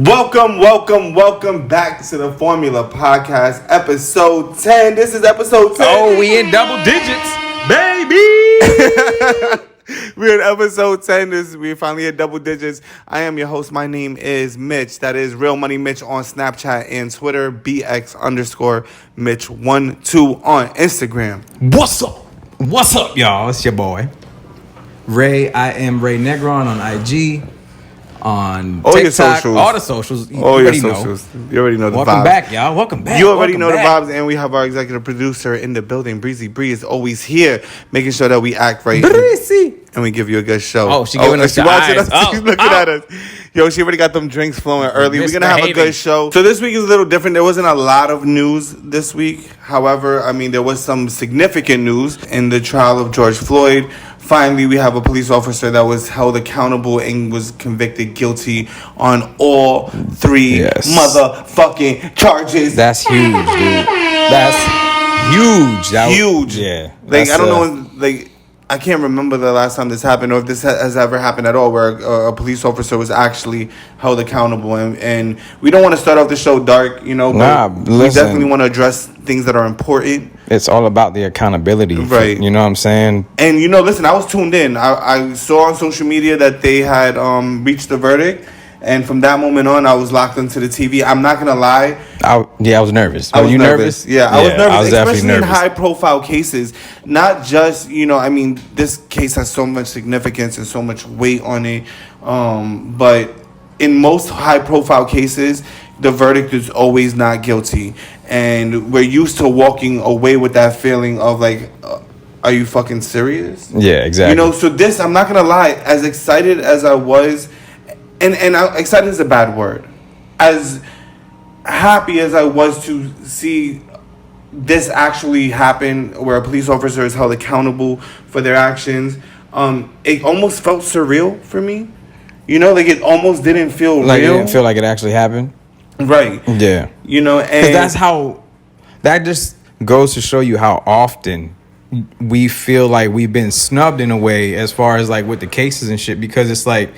Welcome back to the Formula Podcast, episode 10. This is episode 10. Oh, we in double digits, baby. We're in episode 10. We finally hit double digits. I am your host. My name is Mitch. That is Real Money Mitch on Snapchat and Twitter. BX_Mitch12 on Instagram. What's up, y'all? It's your boy Ray. I am Ray Negron on IG. On all TikTok, your socials. All the socials. You already know. You already know the vibes. Welcome back, y'all. Welcome back. You already know the vibes, and we have our executive producer in the building. Breezy Bree is always here, making sure that we act right. Breezy. And we give you a good show. Oh, she giving us the eyes. She's looking at us. Yo, she already got them drinks flowing early. We're going to have a good show. So this week is a little different. There wasn't a lot of news this week. However, I mean, there was some significant news in the trial of George Floyd. Finally, we have a police officer that was held accountable and was convicted guilty on all three motherfucking charges. That's huge, dude. That's huge. Huge. Yeah. Like, I don't know, like, I can't remember the last time this happened or if this has ever happened at all where a police officer was actually held accountable. And we don't want to start off the show dark, you know, but we definitely want to address things that are important. It's all about the accountability. Right. You know what I'm saying? And, you know, listen, I was tuned in. I saw on social media that they had reached the verdict. And from that moment on, I was locked into the TV. I'm not going to lie. I was nervous. Were you nervous? Yeah, I was nervous. I was especially nervous. in high-profile cases. Not just, you know, I mean, this case has so much significance and so much weight on it. But in most high-profile cases, the verdict is always not guilty. And we're used to walking away with that feeling of, like, are you fucking serious? Yeah, exactly. You know, so this, I'm not going to lie, as excited as I was... And excited is a bad word. As happy as I was to see this actually happen, where a police officer is held accountable for their actions, it almost felt surreal for me. You know, like it almost didn't feel like real. It didn't feel like it actually happened. Right. Yeah. You know, and that just goes to show you how often we feel like we've been snubbed in a way as far as like with the cases and shit, because it's like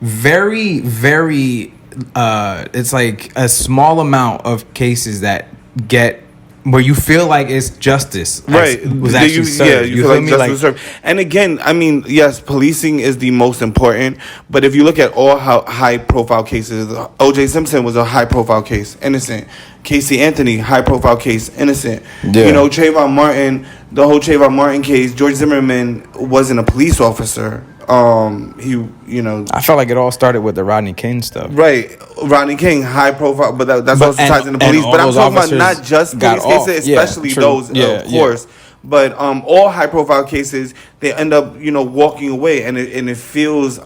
very, very it's like a small amount of cases that get where you feel like it's justice, right? Was actually served. Yeah, you feel like justice was served. And again, I mean, yes, policing is the most important, but if you look at all high-profile cases, O.J. Simpson was a high-profile case, innocent. Casey Anthony, high-profile case, innocent. Yeah. You know, Trayvon Martin, the whole Trayvon Martin case. George Zimmerman wasn't a police officer. You know, I felt like it all started with the Rodney King stuff. Right, Rodney King, high profile, but that's also ties in the police. But I'm talking about not just police cases, especially those, of course. But all high profile cases, they end up, you know, walking away, and it feels.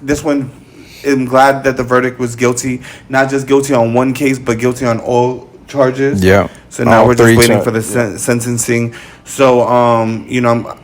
This one, I'm glad that the verdict was guilty, not just guilty on one case, but guilty on all charges. Yeah. So now we're just waiting for the sentencing. So you know,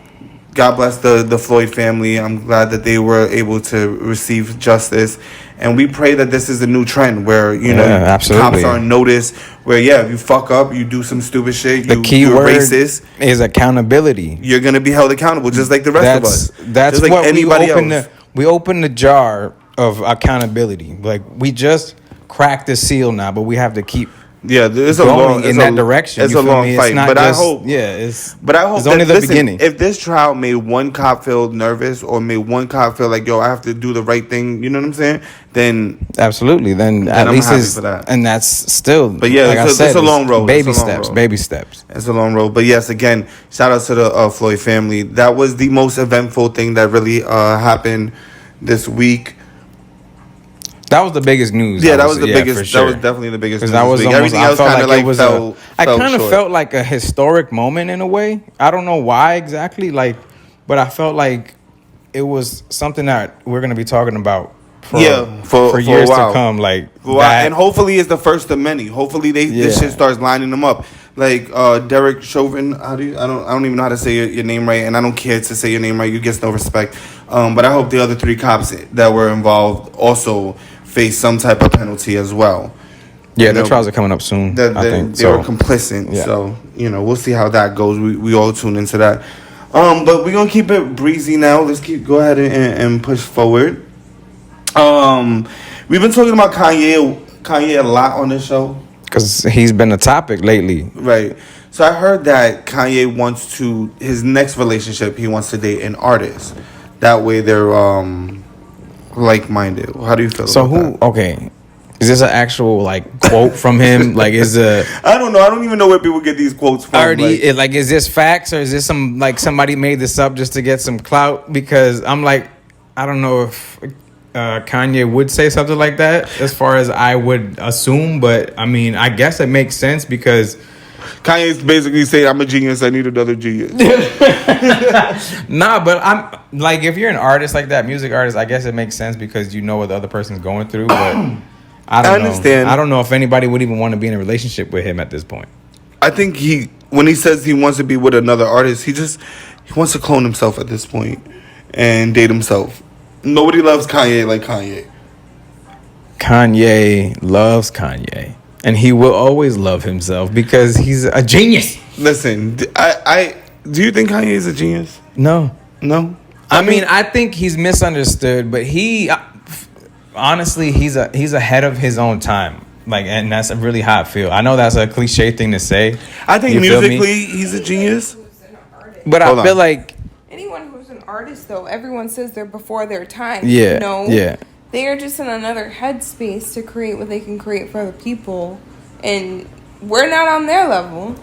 God bless the Floyd family. I'm glad that they were able to receive justice. And we pray that this is a new trend where, you know, cops are on notice, where, if you fuck up, you do some stupid shit, the key you're word racist, is accountability. You're going to be held accountable just like the rest of us. That's just like what anybody else. We open the jar of accountability. Like, we just cracked the seal now, but we have to keep there's going in that direction. It's a long fight, but I hope. It's that, only the beginning. If this trial made one cop feel nervous or made one cop feel like, I have to do the right thing, you know what I'm saying? Then absolutely, then at I'm least happy for that. And that's still. But yeah, like it's a long road. Baby steps. It's a long road. But yes, again, shout out to the Floyd family. That was the most eventful thing that really happened this week. That was the biggest news. Yeah, that was the biggest. Sure. That was definitely the biggest news. That was almost, everything else kind of like fell I kind of felt like a historic moment in a way. I don't know why exactly, but I felt like it was something that we're going to be talking about for years to come. And hopefully it's the first of many. Hopefully this shit starts lining them up. Like Derek Chauvin, I don't even know how to say your name right, and I don't care to say your name right. You get no respect. But I hope the other three cops that were involved also face some type of penalty as well. Yeah, their trials are coming up soon. They were complicit, so we'll see how that goes. We all tune into that. But we're gonna keep it breezy now. Let's go ahead and push forward. We've been talking about Kanye a lot on this show. Because he's been a topic lately. Right. So I heard that Kanye wants his next relationship, he wants to date an artist. That way they're like-minded. How do you feel about that? Okay. Is this an actual, quote from him? I don't know. I don't even know where people get these quotes from. Is this facts or is this somebody made this up just to get some clout? Because I'm I don't know if Kanye would say something like that as far as I would assume. But, I mean, I guess it makes sense because Kanye's basically saying, I'm a genius, I need another genius. Nah, but I'm if you're an artist like that, music artist, I guess it makes sense because you know what the other person's going through. But I understand. I don't know if anybody would even want to be in a relationship with him at this point. I think when he says he wants to be with another artist, he wants to clone himself at this point and date himself. Nobody loves Kanye like Kanye. Kanye loves Kanye. And he will always love himself because he's a genius. Listen, do you think Kanye is a genius? No. I mean, I think he's misunderstood, but honestly, he's ahead of his own time. And that's really how I feel. I know that's a cliche thing to say. I think musically, he's a genius. But I feel like anyone who's an artist, though, everyone says they're before their time. Yeah. You know? Yeah. They are just in another headspace to create what they can create for other people, and we're not on their level.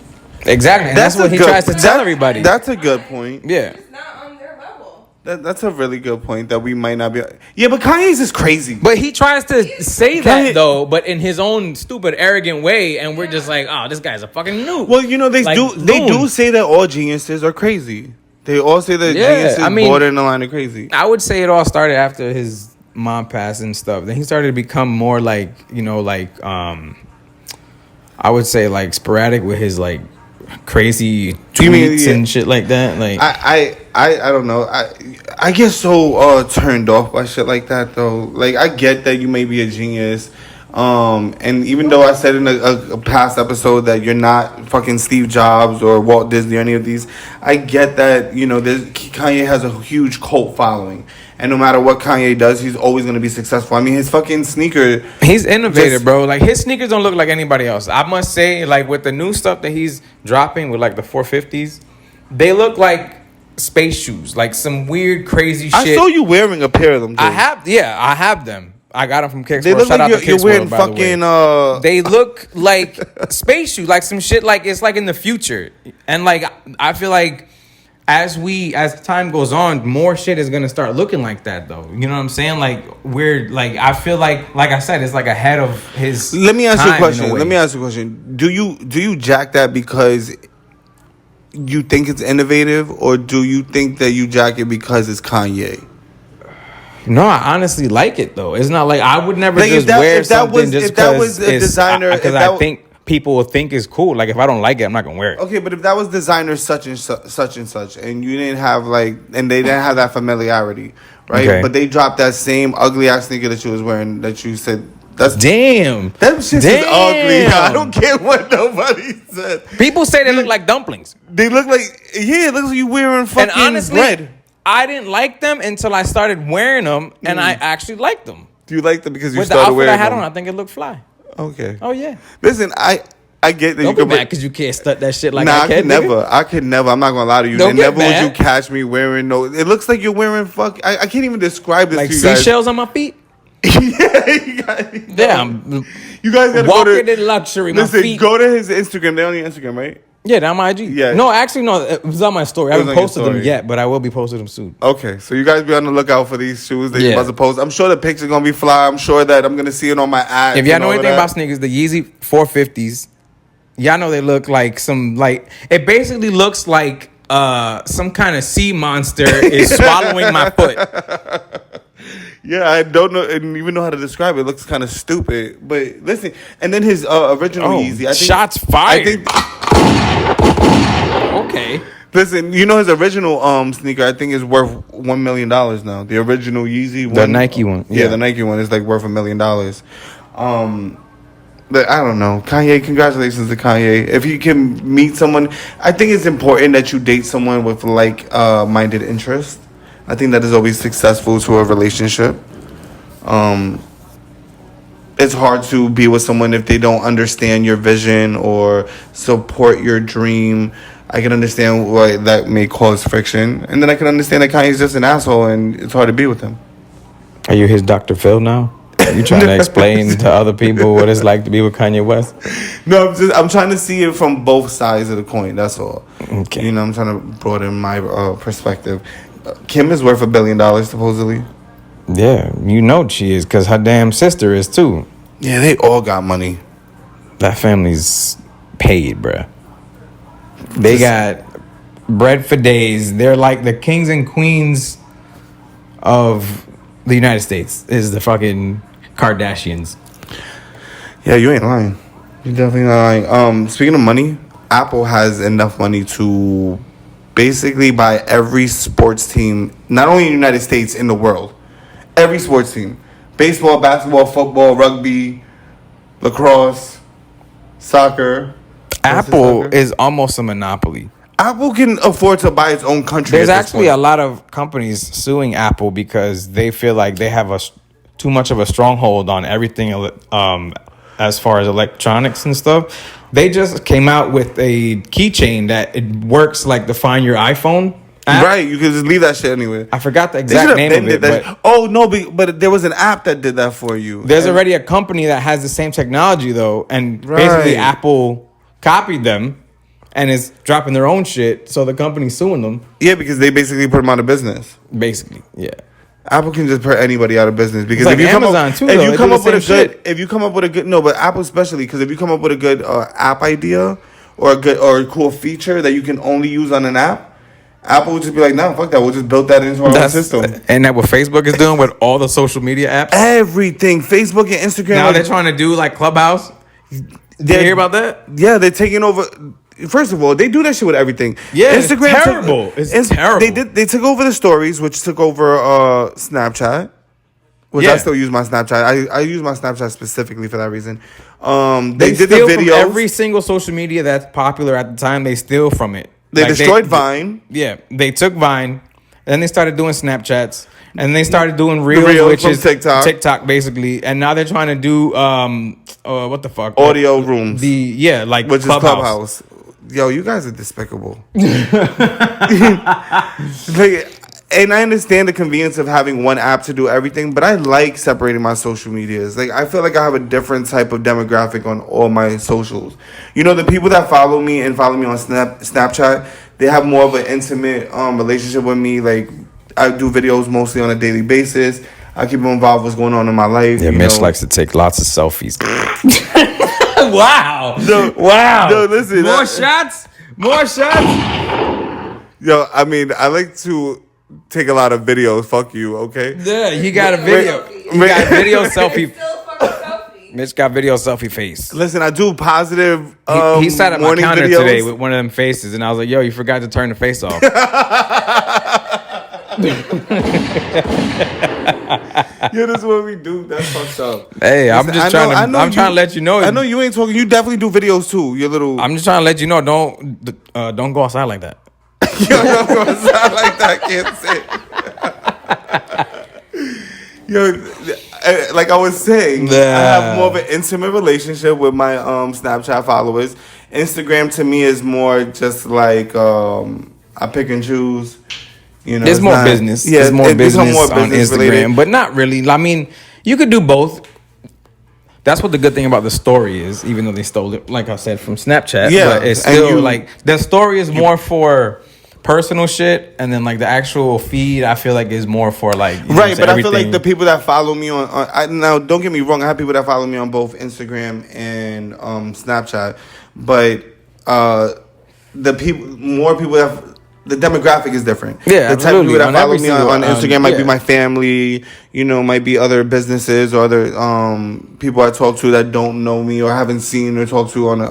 Exactly. And that's what he tries to tell everybody. That's a good point. Yeah. We're just not on their level. That's a really good point that we might not be. Yeah, but Kanye's is crazy. But he tries to say that though, but in his own stupid, arrogant way, and we're just like, oh, this guy's a fucking noob. Well, they do say that all geniuses are crazy. They all say that geniuses border in the line of crazy. I would say it all started after his mom passed and stuff. Then he started to become more I would say sporadic with his crazy tweets and shit like that. I don't know. I get so turned off by shit like that though. I get that you may be a genius. And even though I said in a past episode that you're not fucking Steve Jobs or Walt Disney or any of these, I get that, Kanye has a huge cult following. And no matter what Kanye does, he's always going to be successful. I mean, his fucking sneaker... He's innovative, bro. His sneakers don't look like anybody else. I must say, with the new stuff that he's dropping with, the 450s, they look like space shoes. Some weird, crazy shit. I saw you wearing a pair of them, too. I have them. I got them from Kicks They World. look like you're wearing fucking... They look like space shoes. Some shit it's in the future. And, I feel as time goes on, more shit is gonna start looking like that, though. You know what I'm saying? I feel like I said, it's ahead of his. Let me ask you a question. Do you jack that because you think it's innovative, or do you think that you jack it because it's Kanye? No, I honestly like it though. It's not I would never just wear something just because I think people will think is cool. If I don't like it, I'm not gonna wear it. Okay, but if that was designer such and such, and you didn't have and they didn't have that familiarity, right? Okay. But they dropped that same ugly ass sneaker that you was wearing that you said that's damn. That shit is ugly. I don't care what nobody said. People say they look like dumplings. They look it looks like you wearing fucking and honestly, bread. I didn't like them until I started wearing them, and I actually liked them. Do you like them because you with started wearing them? With the outfit I had on, I think it looked fly. Okay. Oh yeah. Listen, I get that. Don't be mad because you can't stunt that shit I could never. I could never. I'm not gonna lie to you. Never would you catch me wearing no. It looks like you're wearing I can't even describe this. To you guys. Seashells on my feet. Yeah, you guys gotta walking in luxury. Listen, my feet. Go to his Instagram. They're on your Instagram, right? Yeah, they're on my IG. Yeah. No, actually, no. It was on my story. I haven't posted them yet, but I will be posting them soon. Okay, so you guys be on the lookout for these shoes that you're about to post. I'm sure the picture's gonna be fly. I'm sure that I'm gonna see it on my ads. If y'all know anything about sneakers, the Yeezy 450s, y'all know they look like it basically looks like some kind of sea monster is swallowing my foot. Yeah, I don't know and even know how to describe it. It looks kind of stupid. But listen, and then his original Yeezy. I think, shots fired. Okay. Listen, his original sneaker I think is worth $1 million now. The original Yeezy one. The Nike one. Yeah, the Nike one is worth $1 million. But I don't know. Kanye, congratulations to Kanye. If you can meet someone, I think it's important that you date someone with minded interests. I think that is always successful to a relationship. it's hard to be with someone if they don't understand your vision or support your dream. I can understand why that may cause friction. And then I can understand that Kanye's just an asshole and it's hard to be with him. Are you his Dr. Phil now? Are you trying to explain to other people what it's like to be with Kanye West? No, I'm trying to see it from both sides of the coin. That's all. Okay. You know, I'm trying to broaden my perspective. Kim is worth $1 billion, supposedly. Yeah, you know she is, because her damn sister is too. Yeah, they all got money. That family's paid, bruh. They got bread for days. They're like the kings and queens of the United States is the fucking Kardashians. Yeah, you ain't lying. You're definitely not lying. Speaking of money, Apple has enough money to basically buy every sports team, not only in the United States, in the world. Every sports team. Baseball, basketball, football, rugby, lacrosse, soccer. Apple is almost a monopoly. Apple can afford to buy its own country. There's actually a lot of companies suing Apple because they feel like they have too much of a stronghold on everything as far as electronics and stuff. They just came out with a keychain that it works like the Find Your iPhone app. Right, you can just leave that shit anywhere. I forgot the exact name of it. But there was an app that did that for you. There's already a company that has the same technology though, and basically Apple copied them and is dropping their own shit, so the company's suing them. Yeah, because they basically put them out of business. Basically, yeah. Apple can just put anybody out of business because it's if like you Amazon come up, too, if you come up with a good, shit. if you come up with a good, no, but Apple especially because if you come up with a good app idea or a cool feature that you can only use on an app, Apple would just be like, no, fuck that, we'll just build that into our own system. And that what Facebook is doing with all the social media apps. Everything, Facebook and Instagram. Now they're trying to do like Clubhouse. Did you hear about that? Yeah, they're taking over. First of all, they do that shit with everything. Yeah, Instagram it's terrible. It's terrible. They took over the stories, which took over Snapchat. Which I still use my Snapchat. I use my Snapchat specifically for that reason. They did the videos. From every single social media that's popular at the time, they steal from it. They destroyed Vine. Yeah, they took Vine, then they started doing Snapchats, and they started doing Reels, which is TikTok basically. And now they're trying to do what the fuck? Audio rooms. Which Clubhouse. Yo, you guys are despicable. And I understand the convenience of having one app to do everything, but I like separating my social medias. Like, I feel like I have a different type of demographic on all my socials. You know, the people that follow me on Snapchat, they have more of an intimate relationship with me. Like, I do videos mostly on a daily basis. I keep them involved with what's going on in my life. Yeah, Mitch likes to take lots of selfies. Wow. Wow. No, listen. More shots. Yo, I mean, I like to take a lot of videos. Fuck you, okay? Yeah, he got a video. He got video selfie. Mitch got video selfie face. Listen, I do positive he sat at my counter videos today with one of them faces, and I was like, yo, you forgot to turn the face off. Yeah, this is what we do. That's fucked up. Hey, I'm just trying to let you know. I know you ain't talking. You definitely do videos too. Your little. I'm just trying to let you know. Don't go outside like that. Yo, don't go outside like that. I can't say. Yo, like I was saying, I have more of an intimate relationship with my Snapchat followers. Instagram to me is more just like I pick and choose. You know, there's more business. Yeah, there's more business on Instagram, related. But not really. I mean, you could do both. That's what the good thing about the story is, even though they stole it, like I said, from Snapchat. Yeah, but it's still like the story is more for personal shit, and then like the actual feed, I feel like is more for like right. But I feel like the people that follow me on now, don't get me wrong, I have people that follow me on both Instagram and Snapchat, but more people that. The demographic is different. Yeah, the type of people that follow me on Instagram might be my family, you know, might be other businesses or other people I talk to that don't know me or haven't seen or talked to on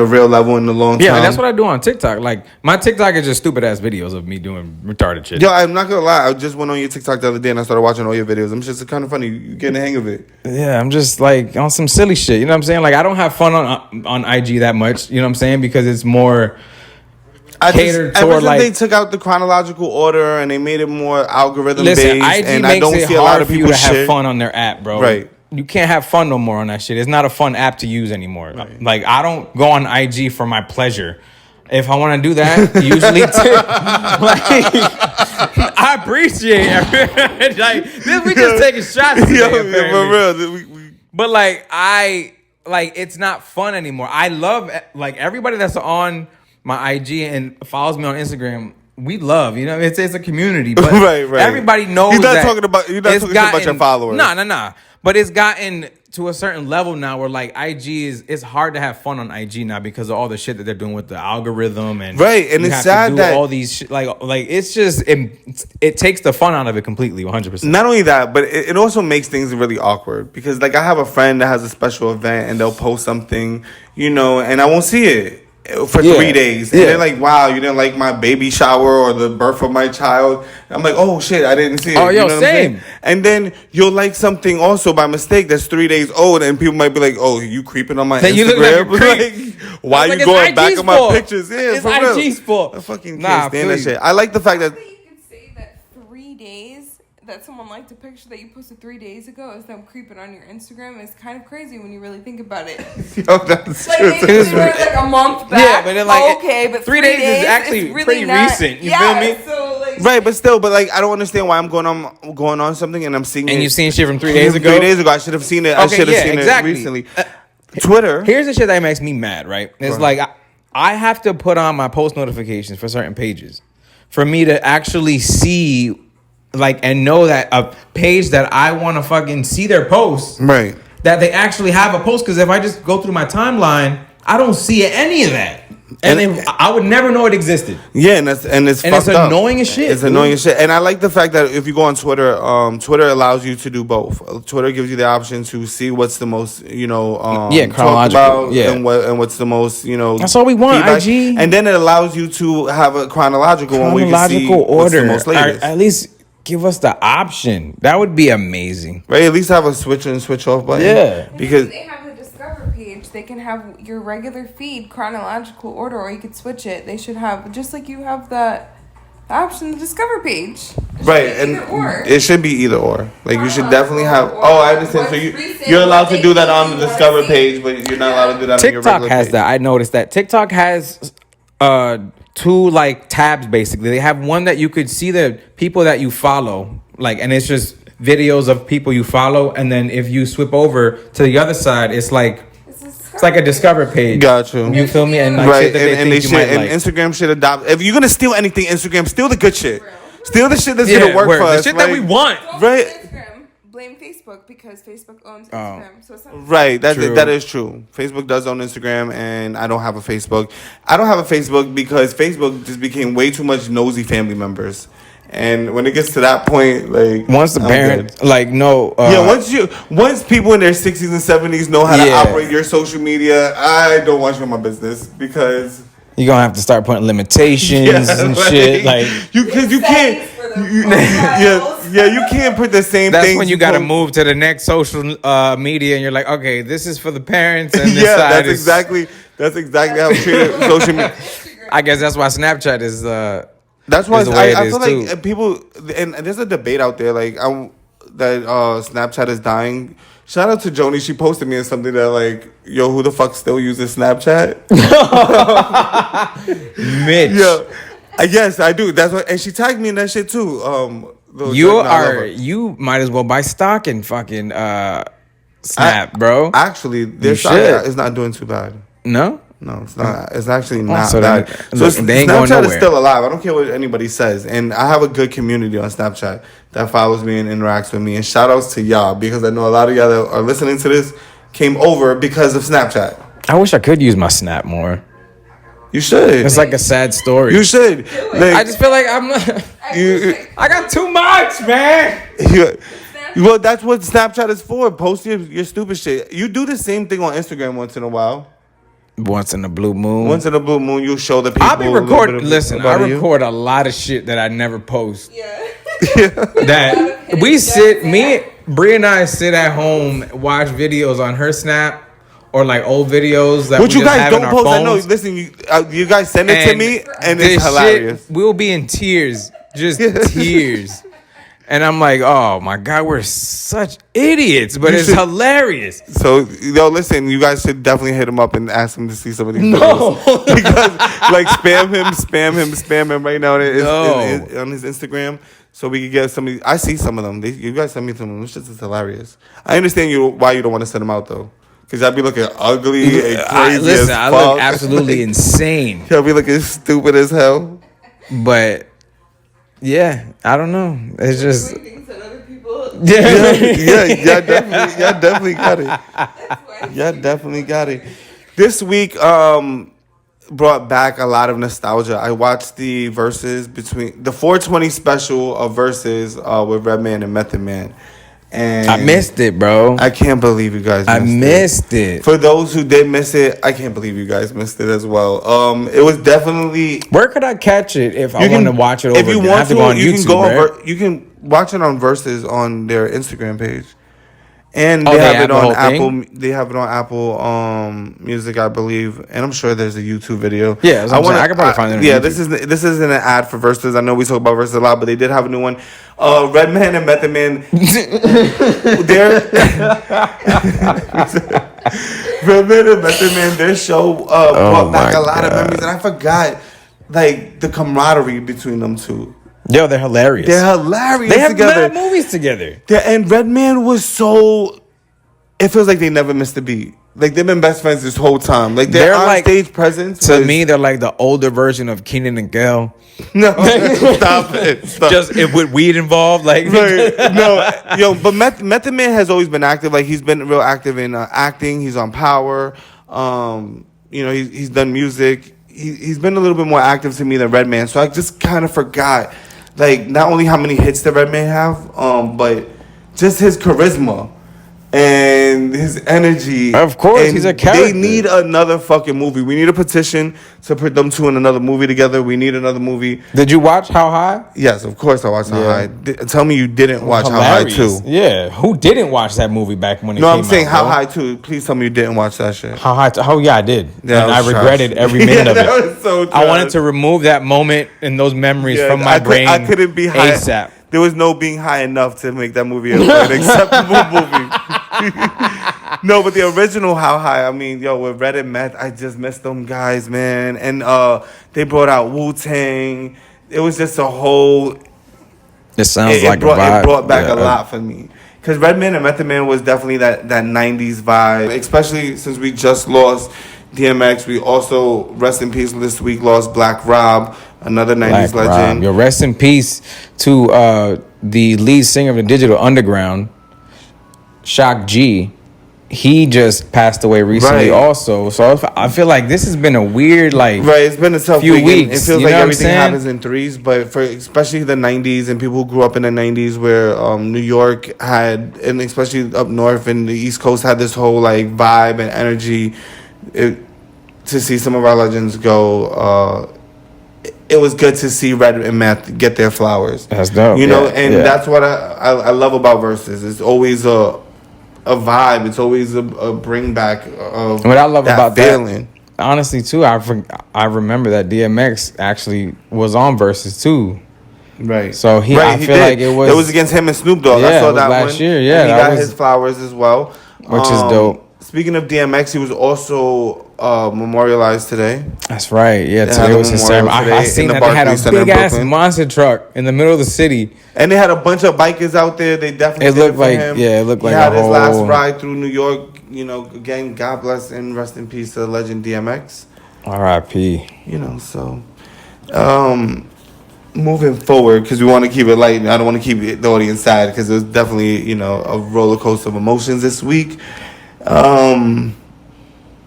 a real level in a long time. Yeah, and that's what I do on TikTok. Like, my TikTok is just stupid ass videos of me doing retarded shit. Yo, I'm not gonna lie. I just went on your TikTok the other day and I started watching all your videos. I'm just kind of funny. You getting the hang of it. Yeah, I'm just like on some silly shit. You know what I'm saying? Like, I don't have fun on IG that much. You know what I'm saying? Because it's more. Ever since they took out the chronological order and they made it more algorithm based, IG and makes I don't it see a lot hard of for you people to have fun on their app, bro. Right. you can't have fun no more on that shit. It's not a fun app to use anymore. Right. Like, I don't go on IG for my pleasure. If I want to do that, usually I appreciate it. Like, this, we just taking shots today, for real. But like, it's not fun anymore. I love, like, everybody that's on my IG and follows me on Instagram. We love, it's a community, but right. Everybody knows you're not that talking about your followers. Nah. But it's gotten to a certain level now where like IG it's hard to have fun on IG now because of all the shit that they're doing with the algorithm and and it's sad that all these like it's just it takes the fun out of it completely 100%. Not only that, but it also makes things really awkward because like I have a friend that has a special event and they'll post something, and I won't see it for 3 days. And they're like, wow, you didn't like my baby shower or the birth of my child. I'm like, oh shit, I didn't see it. Oh, same. And then you'll like something also by mistake that's 3 days old, and people might be like, oh, you creeping on my Instagram? You look like why are you going back on my pictures? Yeah, it's IG's fault. I fucking can't stand that shit. I like the fact that you could say that 3 days that someone liked a picture that you posted 3 days ago is them creeping on your Instagram is kind of crazy when you really think about it. Yo, that's like true. maybe it was like a month back. Yeah, but then like okay, but 3 days is actually really pretty recent. You feel me? So like, right, but still, like I don't understand why I'm going on something and I'm seeing and you've seen shit from 3 days ago. 3 days ago, I should have seen it. I should have seen it recently. Twitter. Here's the shit that makes me mad. Right? It's like I have to put on my post notifications for certain pages for me to actually see. Like, and know that a page that I want to fucking see their posts, right? That they actually have a post. Because if I just go through my timeline, I don't see any of that, and I would never know it existed. Yeah, and it's annoying as shit. It's annoying as shit. And I like the fact that if you go on Twitter, Twitter allows you to do both. Twitter gives you the option to see what's the most, chronological, and what's the most, That's all we want. feedback. IG, and then it allows you to have a chronological one where you can see order. What's the most latest. At least. Give us the option. That would be amazing. Right? At least have a switch and switch off button. Yeah. Because they have the Discover page. They can have your regular feed chronological order, or you could switch it. They should have, just like you have the option, the Discover page. Right, and it should be either or. Like you should definitely have. Oh, I understand. So you're allowed to do that on the Discover page, but you're not allowed to do that on your regular page. TikTok has that. I noticed that TikTok has two like tabs basically. They have one that you could see the people that you follow, like, and it's just videos of people you follow, and then if you swip over to the other side, it's like a Discover page. Got you. You feel me? And like right, shit that they should, like. Instagram should adopt. If you're gonna steal anything, Instagram, steal the good shit. Steal the shit that's gonna work for us. The shit that we want. Right. Blame Facebook because Facebook owns Instagram. So it's not right, that is true. Facebook does own Instagram, and I don't have a Facebook. I don't have a Facebook because Facebook just became way too much nosy family members. And when it gets to that point, like once the parents, once people in their 60s and 70s know how to operate your social media, I don't want you in my business because you're gonna have to start putting limitations and shit. Like you can't. You can't put the same thing. That's when you got to move to the next social media, and you're like, okay, this is for the parents, and this side that's exactly how we treat social media. I guess that's why Snapchat is. That's why I feel like people, and there's a debate out there like that Snapchat is dying. Shout out to Joni. She posted me something that like, yo, who the fuck still uses Snapchat? Mitch. Yeah. Yes, I do. That's what, and she tagged me in that shit too. You might as well buy stock in fucking Snap, bro. Actually, their stock is not doing too bad. No, it's not. It's actually not bad. So they ain't Snapchat is still alive. I don't care what anybody says, and I have a good community on Snapchat that follows me and interacts with me. And shout outs to y'all because I know a lot of y'all that are listening to this came over because of Snapchat. I wish I could use my Snap more. You should. It's like a sad story. You should. Like, I just feel like I'm not. I got too much, man. Well, that's what Snapchat is for. Post your stupid shit. You do the same thing on Instagram once in a while. Once in a blue moon. Once in a blue moon, you show the people. I'll be recording. Listen, I record a lot of shit that I never post. Yeah. That we sit, Brie and I sit at home, watch videos on her Snap. Or like old videos that what we you just guys have don't in our post. phones. I know. Listen, you guys send it to me, and it's hilarious. We'll be in tears, just tears. And I'm like, oh my God, we're such idiots, but it's hilarious. So, listen, you guys should definitely hit him up and ask him to see some of these No. videos. Because, like, spam him right now on his Instagram so we can get some of these. I see some of them. You guys send me some of them. It's just hilarious. I understand why you don't want to send them out, though. Because I'd be looking ugly and crazy as fuck. I look absolutely insane. I'll be looking stupid as hell. But, yeah, I don't know. It's just... Yeah, definitely got it. Yeah, definitely got it. This week brought back a lot of nostalgia. I watched the verses between the 420 special of verses with Redman and Method Man. And I missed it, bro. I can't believe you guys missed it. For those who did miss it, I can't believe you guys missed it as well. It was definitely... Where could I catch it if I want to watch it over? If you again? want I have to go on you YouTube, can go right? over, you can watch it on Versus on their Instagram page. And they have it the on whole Apple. thing? They have it on Apple Music, I believe, and I'm sure there's a YouTube video. Yeah, I could probably find it. On yeah, YouTube. this isn't an ad for Versus. I know we talk about Versus a lot, but they did have a new one. Redman and Method Man. Redman and Method Man. Their show brought back a lot of memories, and I forgot like the camaraderie between them two. Yo, they're hilarious. They have together. Mad movies together. And Redman was so... It feels like they never missed a beat. Like, they've been best friends this whole time. Like, their on-stage presence To me, they're like the older version of Keenan and Gale. No, stop it. Stop. Just with weed involved. Like, but Method Man has always been active. Like, he's been real active in acting. He's on Power. He's done music. He's been a little bit more active to me than Redman. So I just kind of forgot... Like, not only how many hits the Redman have, but just his charisma and his energy. Of course, and he's a character. They need another fucking movie. We need a petition to put them two in another movie together. We need another movie. Did you watch How High? Yes, of course I watched How High. Tell me you didn't watch Hilarious. How High 2. Yeah, who didn't watch that movie back when it came out? No, I'm saying How High 2. Please tell me you didn't watch that shit. How High 2? Oh, yeah, I did. Yeah, and I regretted every minute of it. That was so I wanted to remove that moment and those memories from my brain. I couldn't be high. ASAP. There was no being high enough to make that movie an acceptable movie. No, but the original How High, I mean, with Red and Meth, I just missed them guys, man. And they brought out Wu-Tang. It was just a whole... It sounds a vibe. It brought back a lot for me. Because Redman and Method Man was definitely that 90s vibe. Especially since we just lost DMX. We also, rest in peace, this week lost Black Rob, another 90s legend. Yo, rest in peace to the lead singer of the Digital Underground, Shock G. He just passed away recently also. So I feel like this has been a weird, it's been a tough few weeks. It feels like everything happens in threes, but for especially the 90s and people who grew up in the 90s where New York had, and especially up north and the East Coast had this whole vibe and energy. To see some of our legends go, it was good to see Red and Meth get their flowers. That's dope. That's what I love about Versus. It's always a vibe. It's always a bring back of what I love that about feeling. That, honestly, too, I remember that DMX actually was on Versus too. Right. So I feel like it was against him and Snoop Dogg. Yeah, I saw it was that last one. year. Yeah, and he got his flowers as well, which is dope. Speaking of DMX, he was also memorialized today. That's right. Yeah, today was his ceremony. I seen that they had a big ass monster truck in the middle of the city, and they had a bunch of bikers out there. They definitely it looked like him. Yeah, it looked like he had his last ride through New York. Again, God bless and rest in peace to the legend DMX. R.I.P. So moving forward, because we want to keep it light. I don't want to keep the audience sad because it was definitely a roller coaster of emotions this week.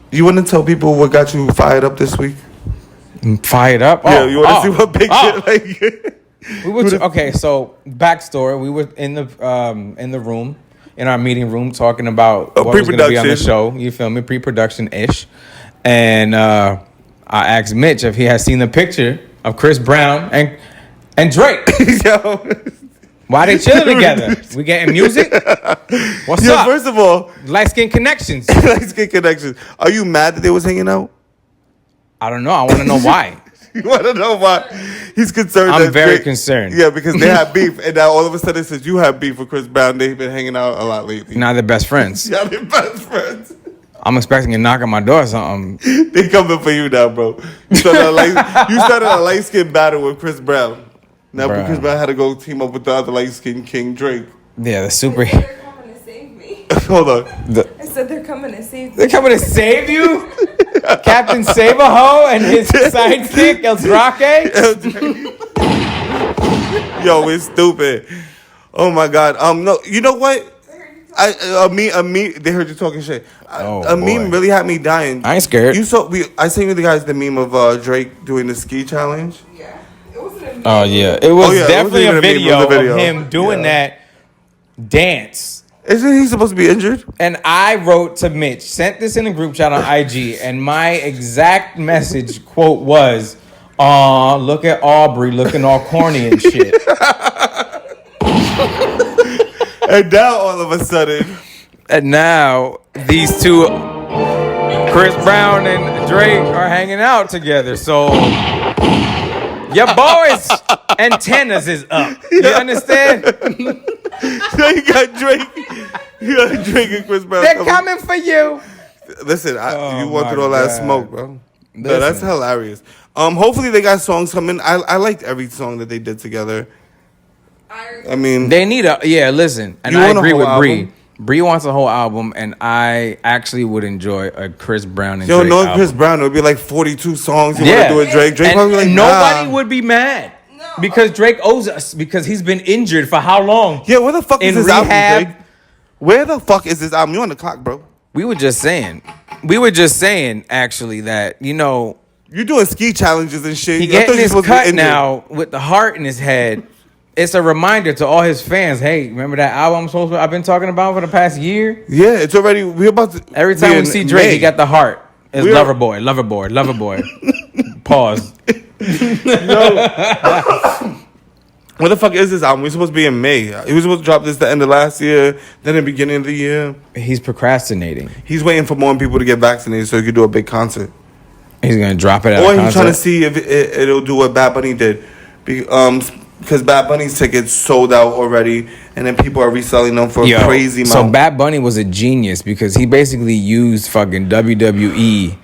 You want to tell people what got you fired up this week? Fired up? Yeah, you want to see what big shit okay, so backstory: we were in the room, in our meeting room, talking about what was going to be on the show. You feel me? Pre-production ish, and I asked Mitch if he had seen the picture of Chris Brown and Drake. Yo. Why they chilling together? We getting music? What's up? First of all, light skin connections. Light skin connections. Are you mad that they was hanging out? I don't know. I want to know why. You want to know why? He's concerned. I'm very concerned. Yeah, because they have beef, and now all of a sudden, since you have beef with Chris Brown, they've been hanging out a lot lately. Now they're best friends. Yeah, they're best friends. I'm expecting a knock on my door or something. They coming for you now, bro. You started a light skin battle with Chris Brown. Now Chris Brown had to go team up with the other light skin king Drake. Yeah, the super. They're coming to save me. Hold on. I said they're coming to save me. They're coming to save you? Captain Save-A-Ho and his sidekick, El Drake? Yo, it's stupid. Oh my God. No, you know what? A meme. They heard you talking shit. Meme really had me dying. I ain't scared. I sent you the guys the meme of Drake doing the ski challenge. Yeah, it wasn't a meme. Oh yeah, it was definitely a video of him doing that dance. Isn't he supposed to be injured? And I wrote to Mitch, sent this in a group chat on IG, and my exact message quote was, "Aw, look at Aubrey looking all corny and shit." And now all of a sudden, and now these two, Chris Brown and Drake, are hanging out together. So your boys' antennas is up. You understand? So you got Drake. You got Drake and Chris Brown. They're coming for you. Listen, you wanted all that smoke, bro. No, that's hilarious. Hopefully they got songs coming. I liked every song that they did together. I mean, they need listen, and I agree with Bree. Bree wants a whole album, and I actually would enjoy a Chris Brown and Drake album. Chris Brown, it would be like 42 songs. You want to do a Drake? Drake probably like, nobody would be mad. No. Because Drake owes us, because he's been injured for how long? Yeah, where the fuck is this album, Drake? Where the fuck is this album? You on the clock, bro. We were just saying, actually, that, you're doing ski challenges and shit. He getting his cut now with the heart in his head. It's a reminder to all his fans. Hey, remember that album I've been talking about for the past year? Yeah, it's already. We're about to. Every time we see Drake, he got the heart. It's lover boy. Pause. What the fuck is this album? We're supposed to be in May. He was supposed to drop this the end of last year, then the beginning of the year. He's procrastinating. He's waiting for more people to get vaccinated so he could do a big concert. He's gonna drop it at or he's trying to see if it'll do what Bad Bunny did. Because Bad Bunny's tickets sold out already, and then people are reselling them for a crazy amount. So Bad Bunny was a genius because he basically used fucking WWE,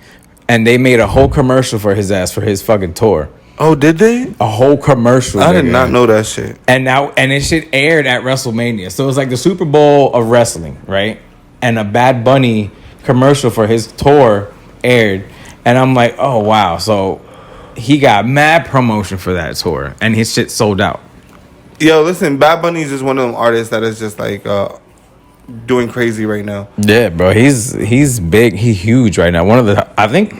and they made a whole commercial for his ass for his fucking tour. Oh, did they? A whole commercial. I did not know that shit. And it shit aired at WrestleMania, so it was like the Super Bowl of wrestling, right? And a Bad Bunny commercial for his tour aired, and I'm like, oh wow, so. He got mad promotion for that tour, and his shit sold out. Yo, listen, Bad Bunny is just one of them artists that is just like doing crazy right now. Yeah, bro, he's big, he's huge right now. One of the, I think,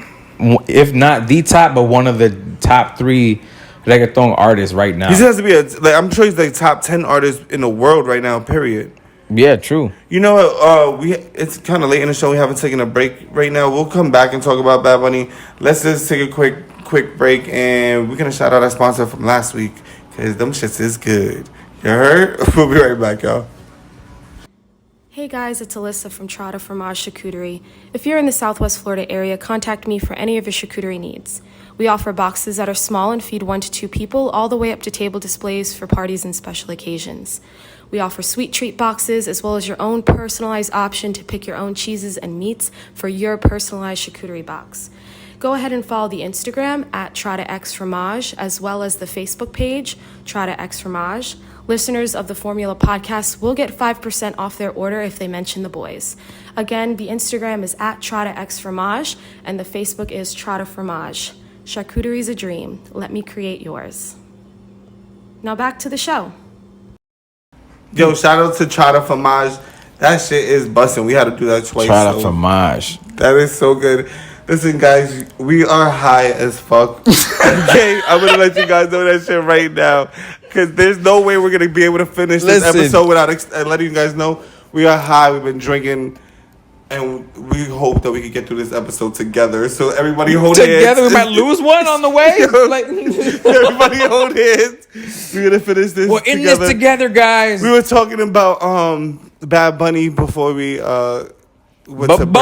if not the top, but one of the top 3 reggaeton artists right now. He has to be I'm sure he's like top 10 artist in the world right now. Period. Yeah, true. You know, it's kind of late in the show. We haven't taken a break right now. We'll come back and talk about Bad Bunny. Let's just take a quick break, and we're gonna shout out our sponsor from last week because them shits is good. You heard? We'll be right back, y'all. Hey guys, it's Alyssa from Trotta Fromage Charcuterie. If you're in the Southwest Florida area, contact me for any of your charcuterie needs. We offer boxes that are small and feed 1 to 2 people, all the way up to table displays for parties and special occasions. We offer sweet treat boxes as well as your own personalized option to pick your own cheeses and meats for your personalized charcuterie box. Go ahead and follow the Instagram at TrottaXFromage as well as the Facebook page, TrottaXFromage. Listeners of the Formula Podcast will get 5% off their order if they mention the boys. Again, the Instagram is at TrottaXFromage and the Facebook is Trotta Fromage. Charcuterie's a dream. Let me create yours. Now back to the show. Yo, shout out to Trotta Fromage. That shit is busting. We had to do that twice. Trotta Fromage. That is so good. Listen, guys, we are high as fuck. Okay, I'm gonna let you guys know that shit right now, because there's no way we're gonna be able to finish this episode without letting you guys know we are high. We've been drinking, and we hope that we can get through this episode together. So everybody hold hands. Together, we might lose one on the way. Everybody hold hands. We're gonna finish this. We're in this together, guys. We were talking about Bad Bunny before we Bad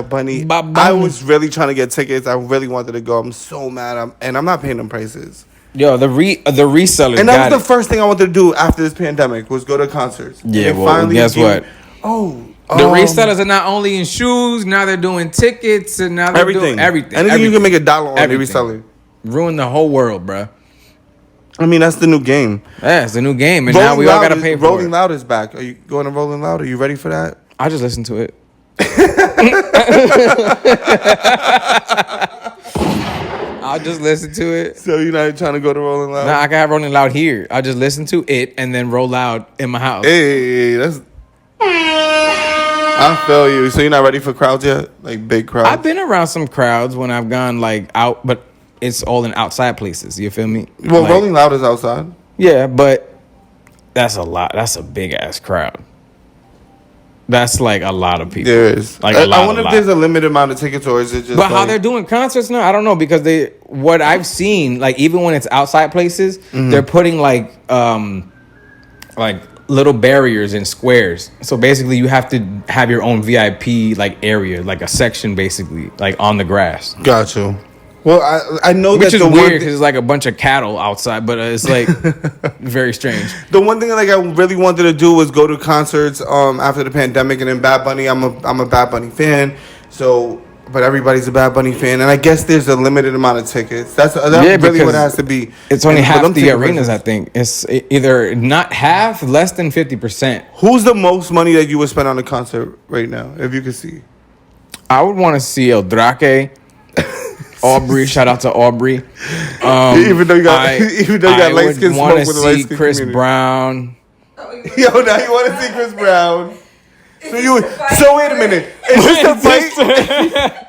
Bunny. I was really trying to get tickets. I really wanted to go. I'm so mad. I'm not paying them prices. Yo, the resellers And that got was the first thing I wanted to do after this pandemic was go to concerts. Yeah, And well, finally guess what? The resellers are not only in shoes, now they're doing tickets, and now they're doing everything. Anything you can make $1 on, they reselling. Ruin the whole world, bruh. I mean, that's the new game. Yeah, it's the new game, and now we all gotta pay for it. Rolling Loud is back. Are you going to Rolling Loud? Are you ready for that? I just listened to it. I'll just listen to it. So you're not trying to go to Rolling Loud? Nah, I can have Rolling Loud here. I'll just listen to it and then roll loud in my house. Hey, that's... I feel you. So you're not ready for crowds yet? Like big crowds? I've been around some crowds when I've gone like out, but it's all in outside places. You feel me? Well, like, Rolling Loud is outside. Yeah, but that's a lot. That's a big ass crowd. That's like a lot of people. There is. Like I wonder if there's a limited amount of tickets or is it just. But how they're doing concerts now, I don't know, because what I've seen, like even when it's outside places, they're putting like little barriers in squares. So basically, you have to have your own VIP like area, like a section, basically, like on the grass. Got you. Well, I know which that is weird because it's like a bunch of cattle outside, but it's like very strange. The one thing like I really wanted to do was go to concerts after the pandemic, and then Bad Bunny. I'm a Bad Bunny fan, so but everybody's a Bad Bunny fan, and I guess there's a limited amount of tickets. That's really what it has to be. It's only half the arenas, I think. It's either not half, less than 50%. Who's the most money that you would spend on a concert right now, if you could see? I would want to see El Drake. Aubrey, shout out to Aubrey. Even though you got light skin smoke with a light skin Chris community. Brown. Yo, now you want to see Chris Brown? So wait a minute. Is this a fight?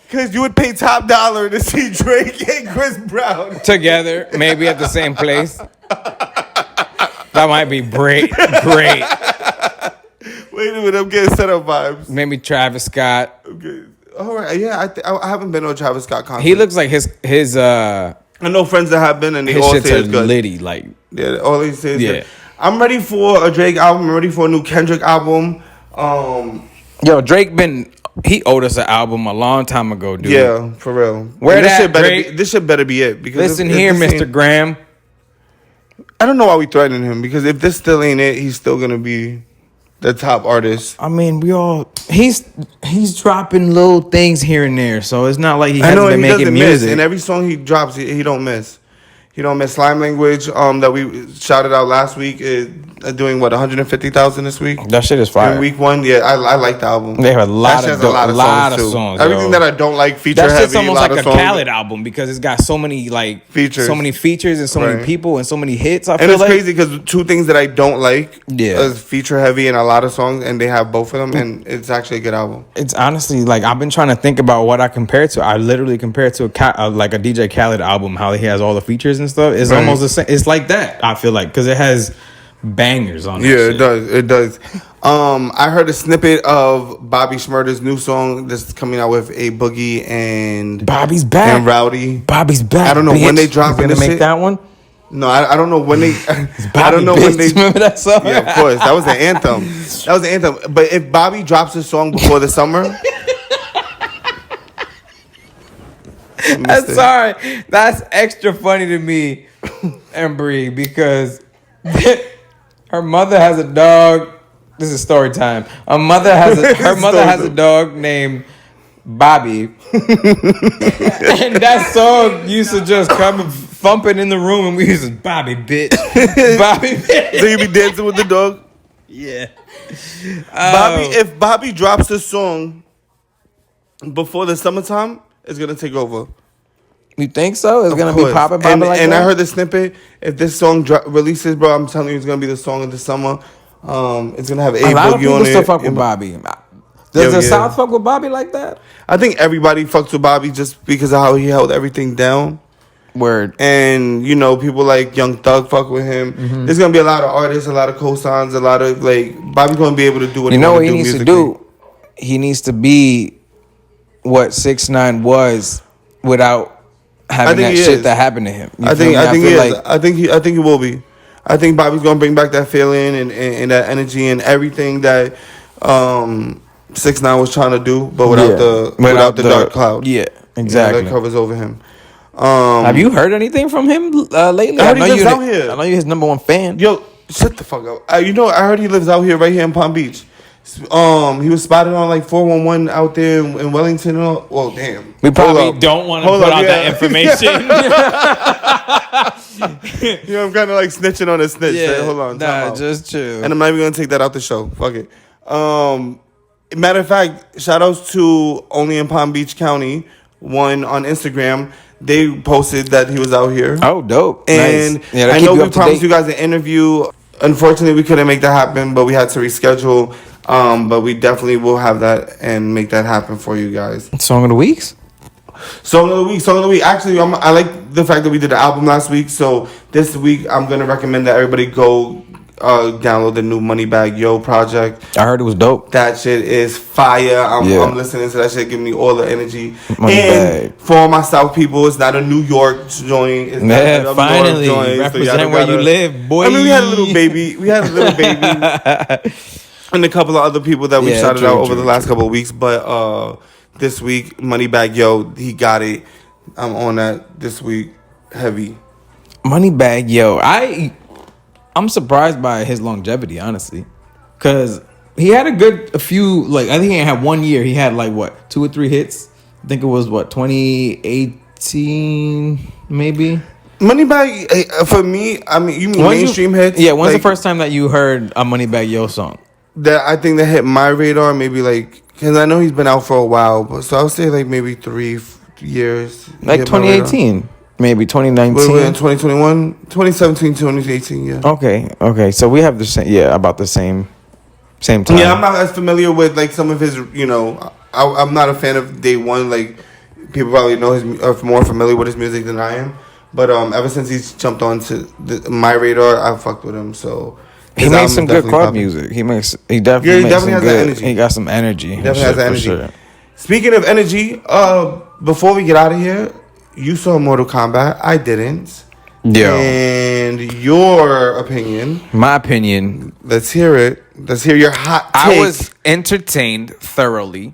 Because you would pay top dollar to see Drake and Chris Brown together, maybe at the same place. That might be great. Great. Wait a minute, I'm getting set up vibes. Maybe Travis Scott. Okay. All right, yeah, I haven't been to a Travis Scott concert. He looks like his I know friends that have been, and they all say it's good. Litty, like yeah, all they say is good. I'm ready for a Drake album. I'm ready for a new Kendrick album. Yo, Drake he owed us an album a long time ago, dude. Yeah, for real. This shit better be it. Because listen here, Mr. Graham. I don't know why we threatening him, because if this still ain't it, he's still gonna be the top artist. I mean, he's dropping little things here and there, so it's not like he hasn't been making music. And every song he drops, he don't miss. He don't miss. Slime Language, that we shouted out last week, is doing what, 150,000 this week? That shit is fire. In week one, yeah, I like the album. They have a lot of songs. Everything that I don't like feature heavy. That shit's almost like a Khaled album because it's got so many like features, and so many people and so many hits. I feel it's crazy because two things that I don't like is feature heavy and a lot of songs, and they have both of them, and it's actually a good album. It's honestly like I've been trying to think about what I compare it to. I literally compare it to like a DJ Khaled album, how he has all the features and stuff. It's almost the same. It's like that. I feel like because it has bangers on it. Yeah, it does. I heard a snippet of Bobby Shmurda's new song that's coming out with a Boogie and Bobby's back and Rowdy. Bobby's back. I don't know when they drop it. Gonna make that one. No, I don't know when they. I don't know when they. Remember that song? Yeah, of course. That was the anthem. But if Bobby drops a song before the summer. I'm sorry. That's extra funny to me, Embry, because her mother has a dog. This is story time. Her mother has a dog named Bobby, and that song used to just come thumping in the room, and we used to Bobby bitch, Bobby bitch. So you be dancing with the dog? Yeah. If Bobby drops a song before the summertime, it's gonna take over. You think so? It's gonna be popping like that. And I heard the snippet. If this song releases, bro, I'm telling you, it's gonna be the song of the summer. It's gonna have a lot of people still fuck with Bobby. Does the South fuck with Bobby like that? I think everybody fucks with Bobby just because of how he held everything down. Word. And people like Young Thug fuck with him. Mm-hmm. There's gonna be a lot of artists, a lot of cosigns, a lot of Bobby's gonna be able to do what he needs to do. He needs to be what 6ix9ine was without having that shit that happened to him. I think he will be. I think Bobby's gonna bring back that feeling and that energy and everything that 6ix9ine was trying to do, but without the dark cloud. Yeah, exactly. That covers over him. Have you heard anything from him lately? I heard he lives out here. I know you're his number one fan. Yo, shut the fuck up. I heard he lives out here, right here in Palm Beach. He was spotted on like 411 out there in Wellington. Well, damn. We probably don't want to put out that information. I'm kind of like snitching on a snitch. Yeah, hold on. Nah, just chill. And I'm not even gonna take that out the show. Fuck it. Matter of fact, shout outs to Only in Palm Beach County, one on Instagram. They posted that he was out here. Oh, dope. And nice. Yeah, I know we promised you guys an interview. Unfortunately, we couldn't make that happen, but we had to reschedule. But we definitely will have that and make that happen for you guys. Song of the weeks? Song of the week. Actually, I like the fact that we did the album last week. So this week, I'm going to recommend that everybody go download the new Moneybagg Yo project. I heard it was dope. That shit is fire. I'm listening to that shit, giving me all the energy. Moneybagg. And for all my South people, it's not a New York joint. It's not a finally North joint, represent where you live, boy. I mean, we had a little baby. And a couple of other people that we shouted out over the last couple of weeks. But this week, Moneybagg Yo, he got it. I'm on that this week, heavy. Moneybagg Yo. I'm surprised by his longevity, honestly. Because he had a few, like, I think he had 1 year. He had, like, what, 2 or 3 hits? I think it was, 2018, maybe? Moneybagg, for me, I mean, you mean mainstream hits? Yeah, when's the first time that you heard a Moneybagg Yo song? That I think that hit my radar, maybe, like, because I know he's been out for a while. But so I would say, like, maybe 3 years. Like 2018. Maybe 2019. We're in 2021, 2017, 2018, yeah. Okay. So we have the same, about the same time. Yeah, I'm not as familiar with like some of his, I'm not a fan of Day One. Like people probably know are more familiar with his music than I am. But ever since he's jumped onto my radar, I fucked with him. So he makes some good club music. He definitely has that energy. He got some energy. He definitely has that energy. Sure. Speaking of energy, before we get out of here. You saw Mortal Kombat. I didn't. Yeah. And your opinion. My opinion. Let's hear it. Let's hear your hot take. I was entertained thoroughly.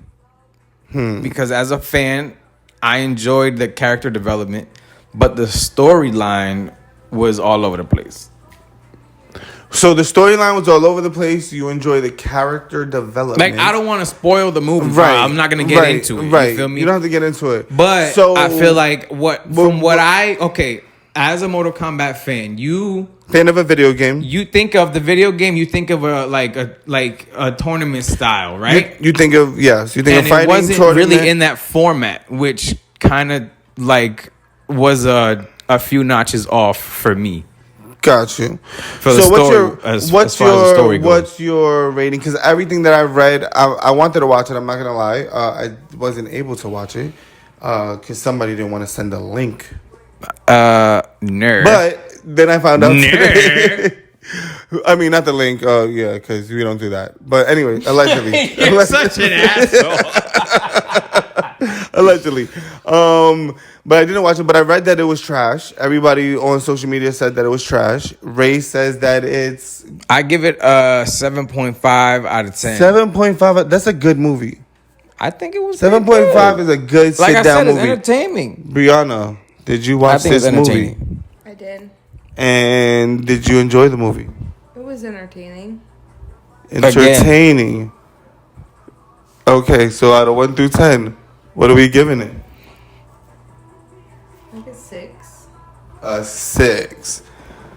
Because as a fan, I enjoyed the character development. But the storyline was all over the place. So the storyline was all over the place. You enjoy the character development. Like, I don't want to spoil the movie. Right. I'm not going to get into it. Right. You feel me? You don't have to get into it. But so, I feel like as a Mortal Kombat fan, fan of a video game. You think of the video game, you think of a tournament style, right? You think of fighting. It wasn't really in that format, which kind of like was a few notches off for me. Got you. So what's your rating? Because everything that I read, I wanted to watch it. I'm not gonna lie, I wasn't able to watch it because somebody didn't want to send a link. Nerd. But then I found out today. I mean, not the link. Because we don't do that. But anyway, allegedly. You're such an asshole. Allegedly. But I didn't watch it, but I read that it was trash. Everybody on social media said that it was trash. Ray says that I give it a 7.5 out of 10. 7.5. That's a good movie. I think it was 7.5 is a good sit-down movie. It's entertaining. Brianna, did you watch this movie? I did. And did you enjoy the movie? It was entertaining. Entertaining. Again. Okay, so out of 1 through 10, what are we giving it? Like a 6. A 6.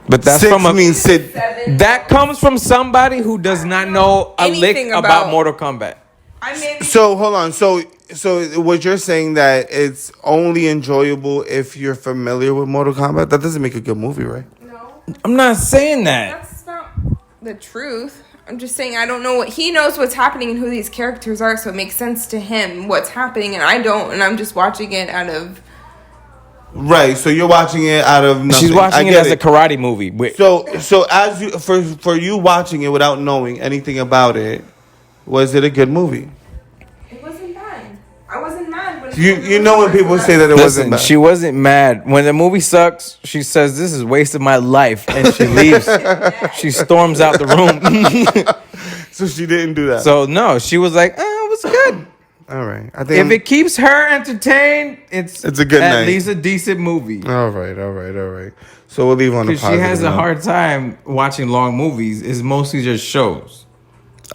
But that's 6 from means sit. That comes from somebody who does not know a lick about Mortal Kombat. I mean, so hold on. So what you're saying that it's only enjoyable if you're familiar with Mortal Kombat? That doesn't make a good movie, right? No. I'm not saying that. That's not the truth. I'm just saying I don't know he knows what's happening and who these characters are, so it makes sense to him what's happening, and I don't, and I'm just watching it out of. Right, so you're watching it out of nothing. She's watching it as a karate movie. So as you for you watching it without knowing anything about it, was it a good movie? It wasn't bad. I wasn't mad when you know when people say that it wasn't bad. She wasn't mad when the movie sucks. She says this is wasted my life, and she leaves. She storms out the room. So she didn't do that. So no, she was like, it was good. All right. I think If it keeps her entertained, it's a good at night. least a decent movie. All right. So we'll leave on the Because positive she has a note. hard time watching long movies. It's mostly just shows.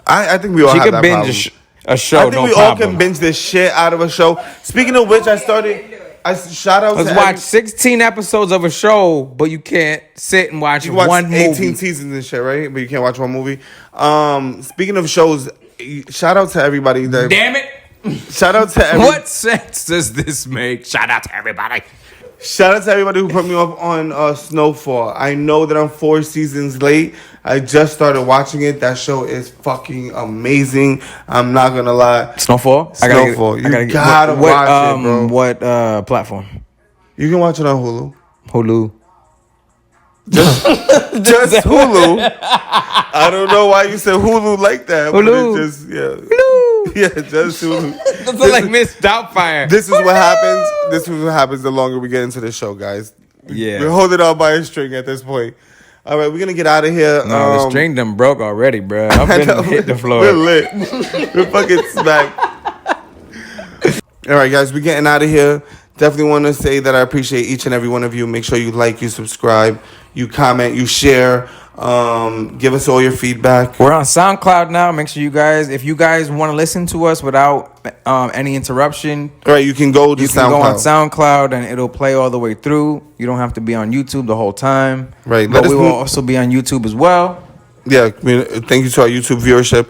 I think we all She have could that binge problem. a show. I think no we problem. all can binge the shit out of a show. Speaking of which, I shout out Let's to watch 16 episodes of a show, but you can't sit and watch you can watch one 18 movie. seasons and shit, right? But you can't watch one movie. Speaking of shows, shout out to everybody that Damn it! shout out to What sense does this make? Shout out to everybody. Shout out to everybody who put me up on Snowfall. I know that I'm 4 seasons late. I just started watching it. That show is fucking amazing. I'm not gonna lie. Snowfall. Snowfall. You gotta watch it, bro. What platform? You can watch it on Hulu. Hulu. Just Hulu. I don't know why you said Hulu like that. Hulu. But it's just Hulu. yeah, just Hulu. That's like Miss Doubtfire. This is what happens. This is what happens the longer we get into the show, guys. Yeah. We're holding on by a string at this point. All right, we're gonna get out of here. No, the string done broke already, bro. I've been hit the floor. We're lit. We're fucking smacked. All right, guys, we're getting out of here. Definitely want to say that I appreciate each and every one of you. Make sure you like, you subscribe, you comment, you share. Give us all your feedback. We're on SoundCloud now. Make sure you guys, if you guys want to listen to us without any interruption, All right, you can go to you can go on SoundCloud. SoundCloud and it'll play all the way through. You don't have to be on YouTube the whole time. Right, But let us we will know- also be on YouTube as well. Yeah, thank you to our YouTube viewership.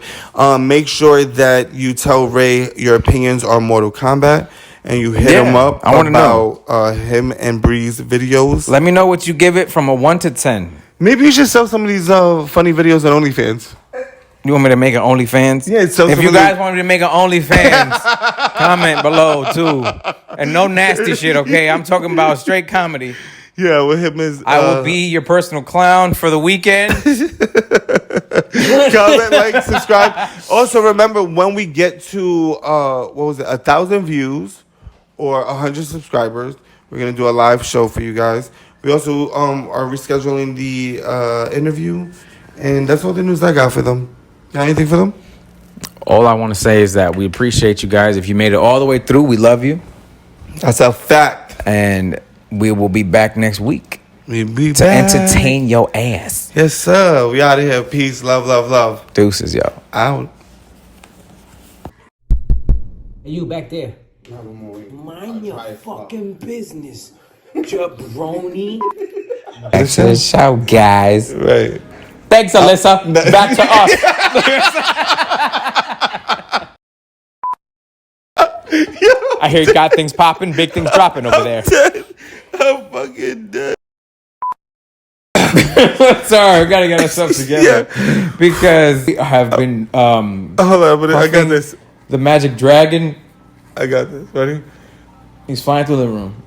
Make sure that you tell Ray your opinions on Mortal Kombat. And you hit him up I wanna know. about him and Bree's videos. Let me know what you give it from a 1 to 10. Maybe you should sell some of these funny videos on OnlyFans. You want me to make an OnlyFans? Yeah, so if you some guys of want me to make an OnlyFans, comment below too. And no nasty shit, okay? I'm talking about straight comedy. Yeah, with him is... I will be your personal clown for the weekend. Comment, like, subscribe. Also, remember, when we get to, 1,000 views or 100 subscribers, we're going to do a live show for you guys. We also are rescheduling the interview. And that's all the news I got for them. Got anything for them? All I want to say is that we appreciate you guys. If you made it all the way through, we love you. That's a fact. And we will be back next week We'll be to back. entertain your ass. Yes, sir. We out of here. Peace, love, love, love. Deuces, yo. Out. Hey, you back there. Mind your fucking business, jabroni. Back to the show, guys. Right. Thanks, Alyssa. Back to us. I hear you got things popping, big things dropping over there. I'm fucking dead. Sorry, we gotta get ourselves together because we have been Hold on, but I got this. the magic dragon. I got this. Ready? He's flying through the room.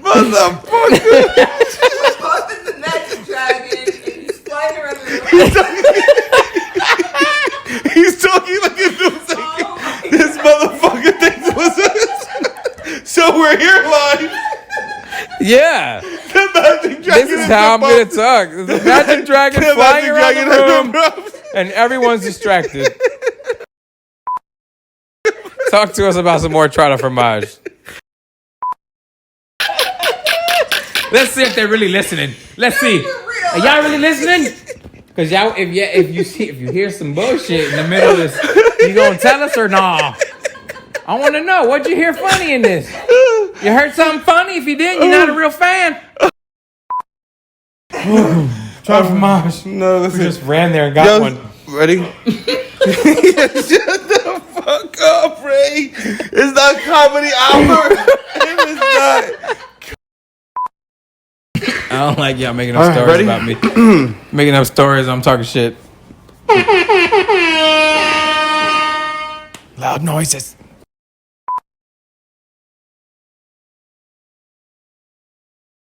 Motherfucker. the magic dragon and he's flying around the room. He's talking like it was like this motherfucker thinks it was us. So we're here live. Yeah, The magic dragon this is how I'm gonna talk. There's a magic dragon The flying magic around dragon the in room, room. and everyone's distracted. Talk to us about some more Trotta fromage. Let's see if they're really listening. Let's see. Are y'all really listening? Cause y'all, if you hear some bullshit in the middle of this, you gonna tell us or nah? I want to know, what'd you hear funny in this? You heard something funny? If you didn't, you're not a real fan. Trotta fromage. No, We listen. just ran there and got one. Ready? Shut the fuck up, Ray. It's not comedy hour. It is not. I don't like y'all making up All right, stories ready? about me. Making up stories, I'm talking shit. Loud noises.